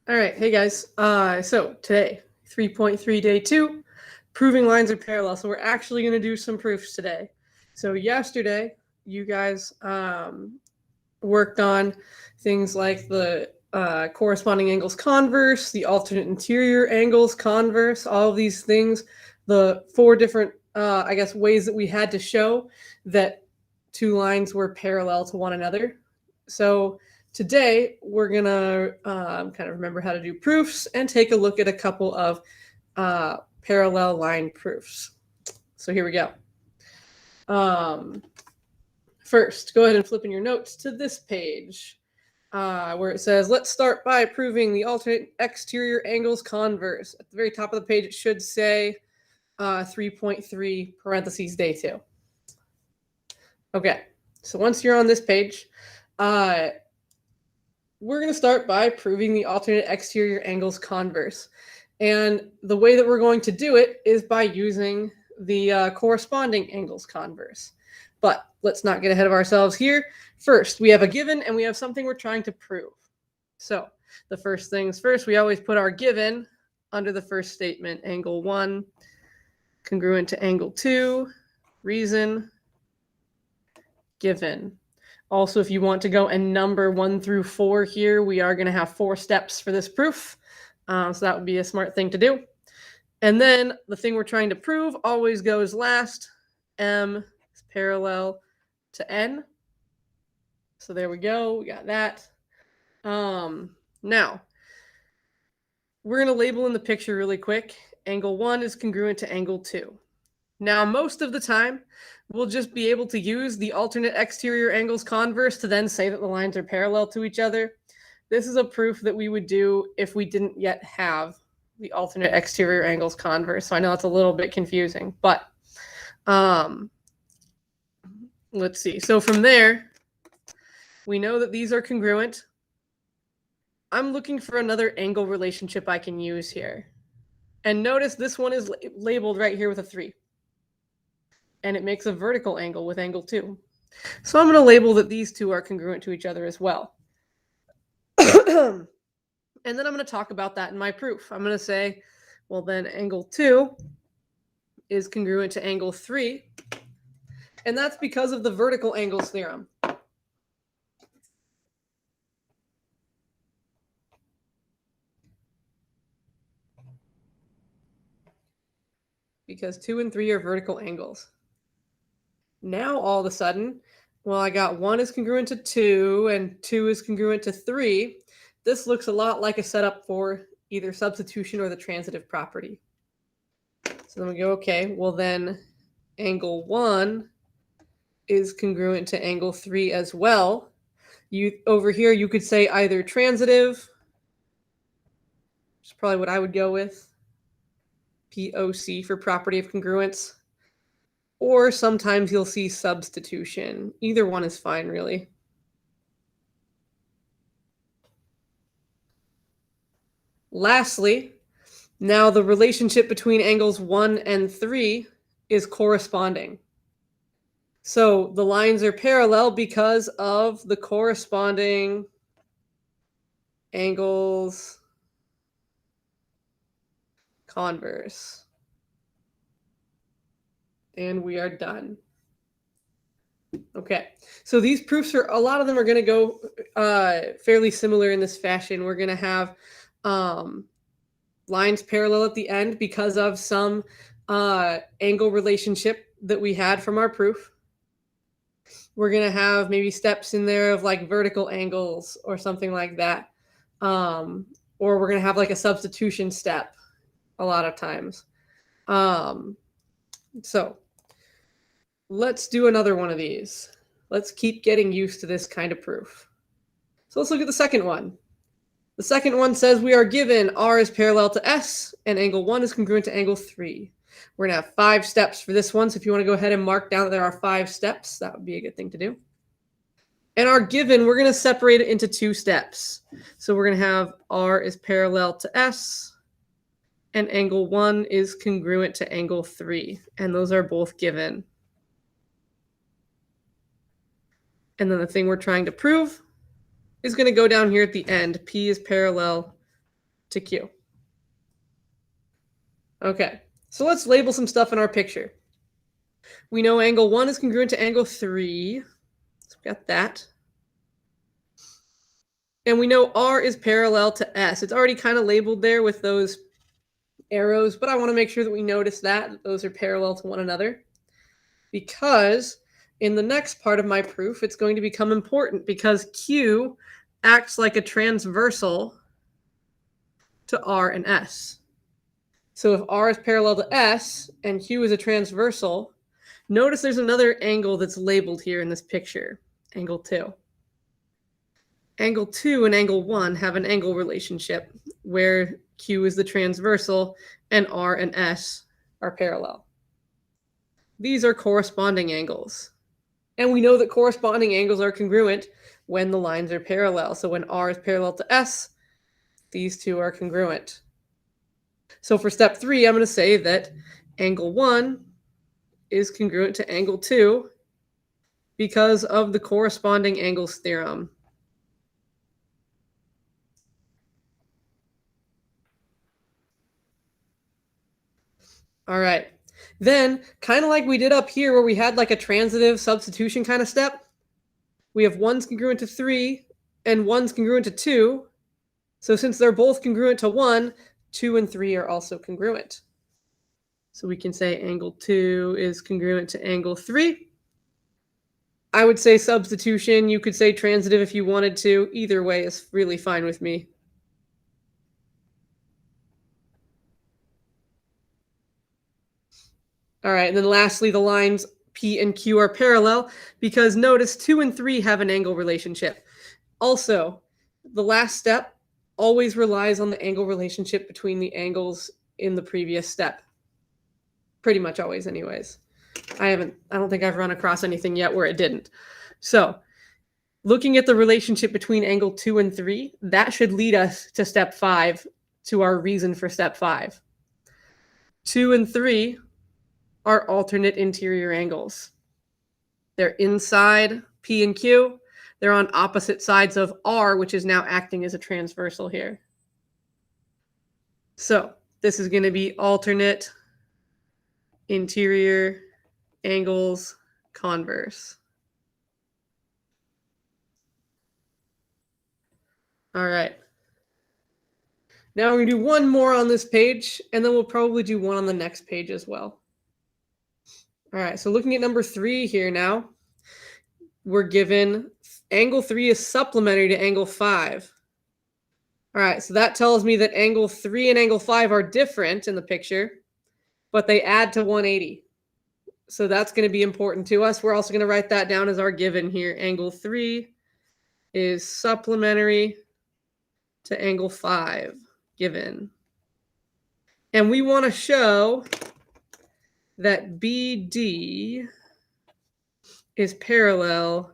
All right, hey guys. So today, 3.3 day 2, proving lines are parallel. So we're actually going to do some proofs today. So yesterday, you guys worked on things like the corresponding angles converse, the alternate interior angles converse, all of these things, the 4 different, ways that we had to show that two lines were parallel to one another. So today, we're going to kind of remember how to do proofs and take a look at a couple of parallel line proofs. So here we go. First, go ahead and flip in your notes to this page where it says, let's start by proving the alternate exterior angles converse. At the very top of the page, it should say 3.3 parentheses day 2. Okay, so once you're on this page, we're going to start by proving the alternate exterior angles converse. And the way that we're going to do it is by using the corresponding angles converse. But let's not get ahead of ourselves here. First, we have a given and we have something we're trying to prove. So the first things first, we always put our given under the first statement. Angle 1 congruent to angle 2, reason, given. Also, if you want to go and number 1 through 4 here, we are going to have 4 steps for this proof. So that would be a smart thing to do. And then the thing we're trying to prove always goes last. M is parallel to N. So there we go. We got that. Now, we're going to label in the picture really quick. Angle 1 is congruent to angle 2. Now, most of the time, we'll just be able to use the alternate exterior angles converse to then say that the lines are parallel to each other. This is a proof that we would do if we didn't yet have the alternate exterior angles converse. So I know it's a little bit confusing, but let's see. So from there, we know that these are congruent. I'm looking for another angle relationship I can use here. And notice this one is labeled right here with a 3. And it makes a vertical angle with angle 2. So I'm going to label that these two are congruent to each other as well. And then I'm going to talk about that in my proof. I'm going to say, well, then angle 2 is congruent to angle 3. And that's because of the vertical angles theorem. Because 2 and 3 are vertical angles. Now, all of a sudden, well, I got 1 is congruent to 2 and 2 is congruent to 3. This looks a lot like a setup for either substitution or the transitive property. So then we go, okay, well then angle 1 is congruent to angle 3 as well. Over here, you could say either transitive, which is probably what I would go with, POC for property of congruence, or sometimes you'll see substitution. Either one is fine, really. Lastly, now the relationship between angles 1 and 3 is corresponding. So the lines are parallel because of the corresponding angles converse. And we are done. Okay, so these proofs a lot of them are going to go fairly similar in this fashion. We're going to have lines parallel at the end because of some angle relationship that we had from our proof. We're going to have maybe steps in there of like vertical angles or something like that. Or we're going to have like a substitution step a lot of times. So let's do another one of these. Let's keep getting used to this kind of proof. So let's look at the second one. The second one says we are given R is parallel to S and angle 1 is congruent to angle 3. We're going to have 5 steps for this one. So if you want to go ahead and mark down that there are 5 steps, that would be a good thing to do. And our given, we're going to separate it into 2 steps. So we're going to have R is parallel to S and angle 1 is congruent to angle 3. And those are both given. And then the thing we're trying to prove is going to go down here at the end. P is parallel to Q. Okay, so let's label some stuff in our picture. We know angle 1 is congruent to angle 3. So we got that. And we know R is parallel to S. It's already kind of labeled there with those arrows, but I want to make sure that we notice that those are parallel to one another, because in the next part of my proof, it's going to become important because Q acts like a transversal to R and S. So if R is parallel to S and Q is a transversal, notice there's another angle that's labeled here in this picture, angle 2. Angle 2 and angle 1 have an angle relationship where Q is the transversal and R and S are parallel. These are corresponding angles. And we know that corresponding angles are congruent when the lines are parallel. So when R is parallel to S, these two are congruent. So for step 3, I'm going to say that angle 1 is congruent to angle 2 because of the corresponding angles theorem. All right. Then, kind of like we did up here where we had like a transitive substitution kind of step, we have 1's congruent to 3 and 1's congruent to 2. So since they're both congruent to 1, 2 and 3 are also congruent. So we can say angle 2 is congruent to angle 3. I would say substitution. You could say transitive if you wanted to. Either way is really fine with me. All right, and then lastly, the lines P and Q are parallel because notice 2 and 3 have an angle relationship. Also, the last step always relies on the angle relationship between the angles in the previous step. Pretty much always, anyways. I don't think I've run across anything yet where it didn't. So, looking at the relationship between angle 2 and 3, that should lead us to step 5, to our reason for step 5. 2 and 3 are alternate interior angles. They're inside P and Q. They're on opposite sides of R, which is now acting as a transversal here. So this is going to be alternate interior angles converse. All right. Now we're going to do one more on this page, and then we'll probably do one on the next page as well. All right, so looking at number 3 here now, we're given angle 3 is supplementary to angle 5. All right, so that tells me that angle 3 and angle 5 are different in the picture, but they add to 180. So that's going to be important to us. We're also going to write that down as our given here. Angle 3 is supplementary to angle 5, given. And we want to show that BD is parallel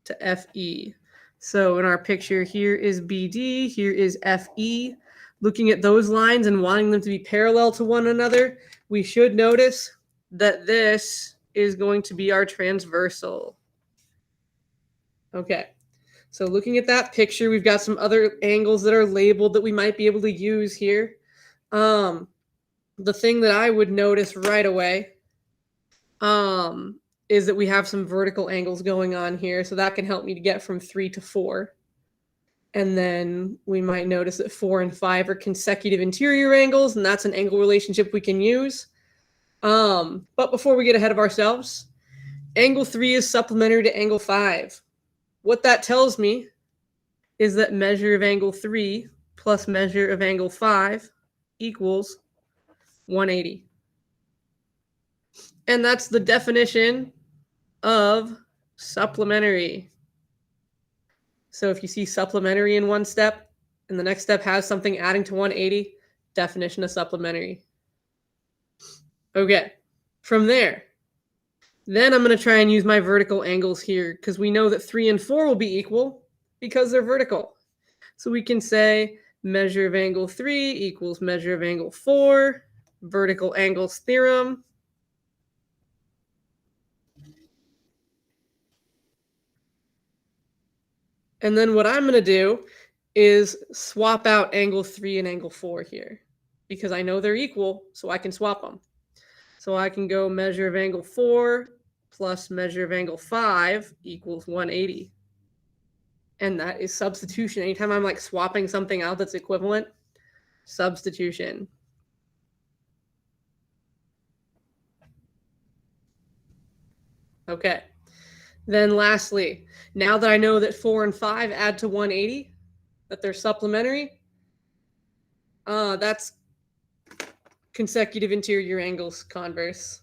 to FE. So in our picture, here is BD, here is FE. Looking at those lines and wanting them to be parallel to one another, we should notice that this is going to be our transversal. Okay, so looking at that picture, we've got some other angles that are labeled that we might be able to use here. The thing that I would notice right away is that we have some vertical angles going on here. So that can help me to get from 3 to 4. And then we might notice that 4 and 5 are consecutive interior angles, and that's an angle relationship we can use. But before we get ahead of ourselves, angle 3 is supplementary to angle 5. What that tells me is that measure of angle 3 plus measure of angle 5 equals 180. And that's the definition of supplementary. So if you see supplementary in one step and the next step has something adding to 180, definition of supplementary. Okay, from there, then I'm going to try and use my vertical angles here because we know that 3 and 4 will be equal because they're vertical. So we can say measure of angle 3 equals measure of angle 4, vertical angles theorem. And then what I'm going to do is swap out angle 3 and angle 4 here because I know they're equal, so I can swap them. So I can go measure of angle 4 plus measure of angle 5 equals 180. And that is substitution. Anytime I'm like swapping something out that's equivalent, substitution. Okay. Then lastly, now that I know that 4 and 5 add to 180, that they're supplementary, that's consecutive interior angles, converse.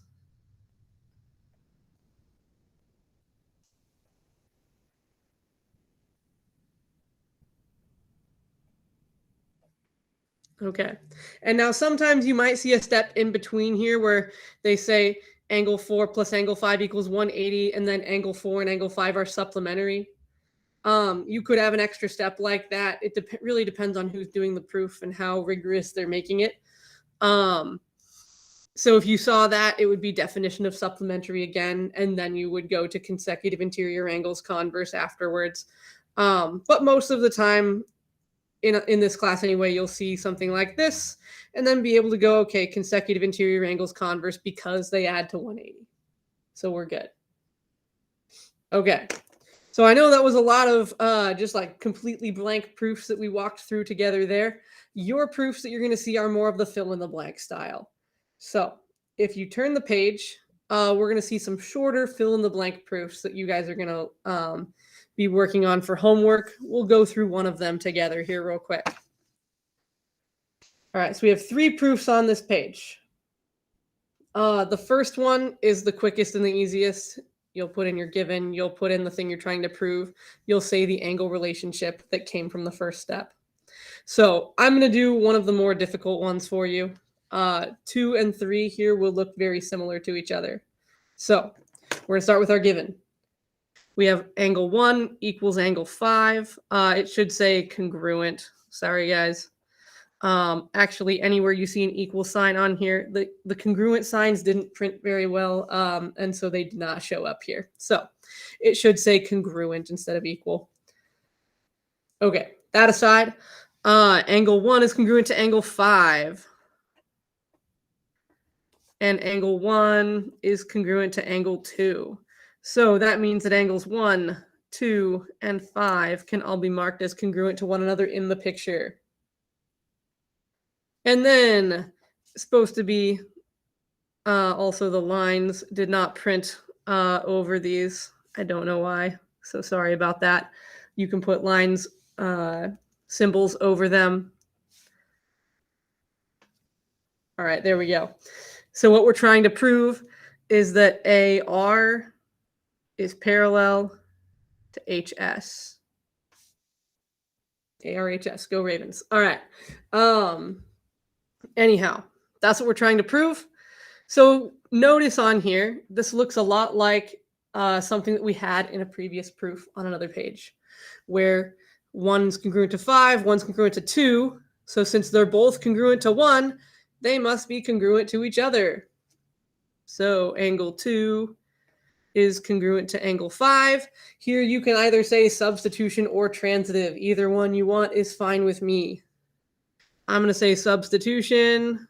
Okay. And now sometimes you might see a step in between here where they say angle 4 plus angle 5 equals 180, and then angle 4 and angle 5 are supplementary. You could have an extra step like that. It really depends on who's doing the proof and how rigorous they're making it. So if you saw that, it would be definition of supplementary again, and then you would go to consecutive interior angles, converse afterwards. But most of the time, in this class anyway, you'll see something like this, and then be able to go, okay, consecutive interior angles, converse, because they add to 180. So we're good. Okay. So I know that was a lot of just like completely blank proofs that we walked through together there. Your proofs that you're going to see are more of the fill in the blank style. So if you turn the page, we're going to see some shorter fill in the blank proofs that you guys are going to be working on for homework. We'll go through one of them together here real quick. All right, so we have 3 proofs on this page. The first one is the quickest and the easiest. You'll put in your given, you'll put in the thing you're trying to prove, you'll say the angle relationship that came from the first step. So I'm going to do one of the more difficult ones for you. 2 and 3 here will look very similar to each other. So we're going to start with our given. We have angle 1 equals angle 5. It should say congruent. Sorry, guys. Actually, anywhere you see an equal sign on here, the congruent signs didn't print very well, and so they did not show up here. So it should say congruent instead of equal. Okay, that aside, angle 1 is congruent to angle 5. And angle 1 is congruent to angle 2. So that means that angles 1, 2, and 5 can all be marked as congruent to one another in the picture. And then supposed to be also the lines did not print over these. I don't know why. So sorry about that. You can put lines, symbols over them. All right, there we go. So what we're trying to prove is that AR is parallel to HS. ARHS, go Ravens. All right. Anyhow, that's what we're trying to prove. So notice on here, this looks a lot like something that we had in a previous proof on another page, where one's congruent to 5, one's congruent to 2. So since they're both congruent to 1, they must be congruent to each other. So angle 2 is congruent to angle 5. Here you can either say substitution or transitive. Either one you want is fine with me. I'm going to say substitution.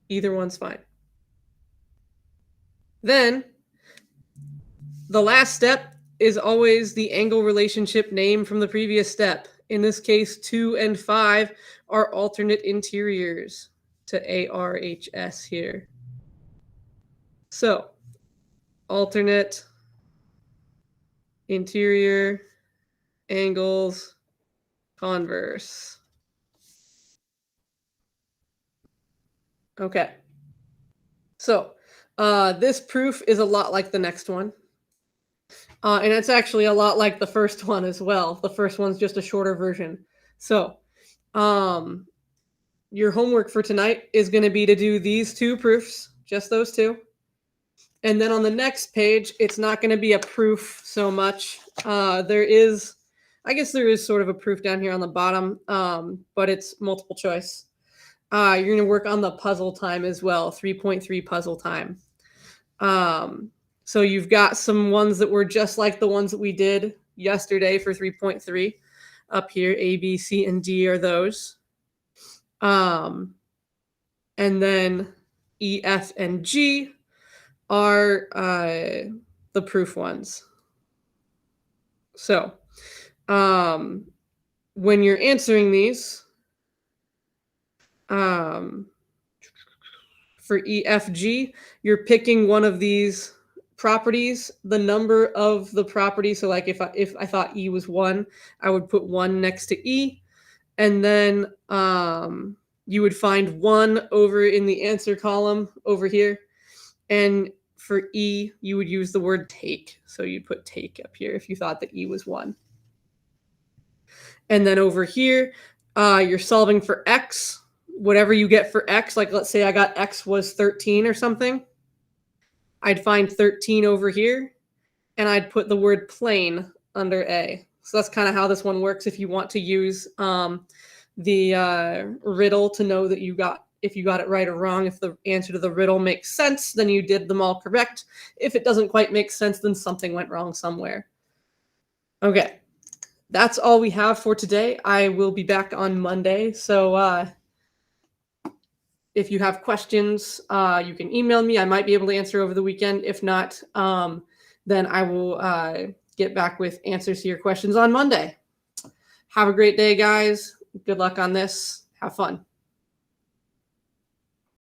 Either one's fine. Then the last step is always the angle relationship name from the previous step. In this case, 2 and 5 are alternate interiors to ARHS here. So alternate interior angles converse. Okay. So this proof is a lot like the next one. And it's actually a lot like the first one as well. The first one's just a shorter version. So your homework for tonight is going to be to do these 2 proofs, just those 2. And then on the next page, it's not going to be a proof so much. There is sort of a proof down here on the bottom, but it's multiple choice. You're going to work on the puzzle time as well, 3.3 puzzle time. So you've got some ones that were just like the ones that we did yesterday for 3.3. Up here, A, B, C, and D are those. And then E, F, and G are the proof ones. So when you're answering these, for EFG, you're picking one of these properties, the number of the property. So like if I thought E was 1, I would put 1 next to E. And then you would find 1 over in the answer column over here. And for E, you would use the word take. So you'd put take up here if you thought that E was 1. And then over here, you're solving for X. Whatever you get for X, like let's say I got X was 13 or something. I'd find 13 over here, and I'd put the word plane under A. So that's kind of how this one works if you want to use the riddle to know that if you got it right or wrong. If the answer to the riddle makes sense, then you did them all correct. If it doesn't quite make sense, then something went wrong somewhere. Okay, that's all we have for today. I will be back on Monday. So if you have questions, you can email me. I might be able to answer over the weekend. If not, then I will get back with answers to your questions on Monday. Have a great day, guys. Good luck on this. Have fun.